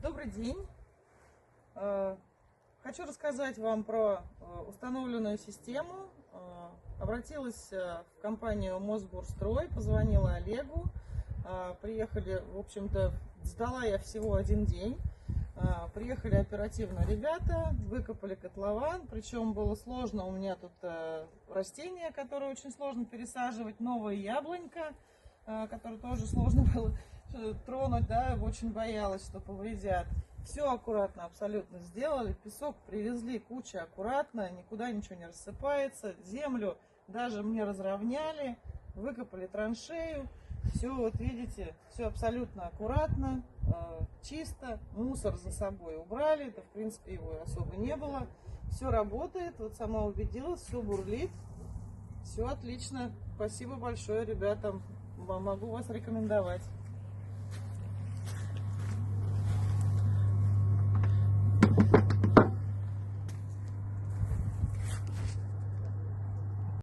Добрый день! Хочу рассказать вам про установленную систему. Обратилась в компанию Мосбурстрой, позвонила Олегу. Приехали, в общем-то, сдала я всего один день. Приехали оперативно ребята, выкопали котлован, причем было сложно, у меня тут растение, которое очень сложно пересаживать, новая яблонька, которую тоже сложно было тронуть, да, очень боялась, что повредят. Все аккуратно абсолютно сделали, песок привезли, куча аккуратно, никуда ничего не рассыпается, землю даже мне разровняли, выкопали траншею, все, вот видите, все абсолютно аккуратно, чисто, мусор за собой убрали, это в принципе его особо не было, все работает, вот сама убедилась, все бурлит, все отлично, спасибо большое ребятам, могу вас рекомендовать.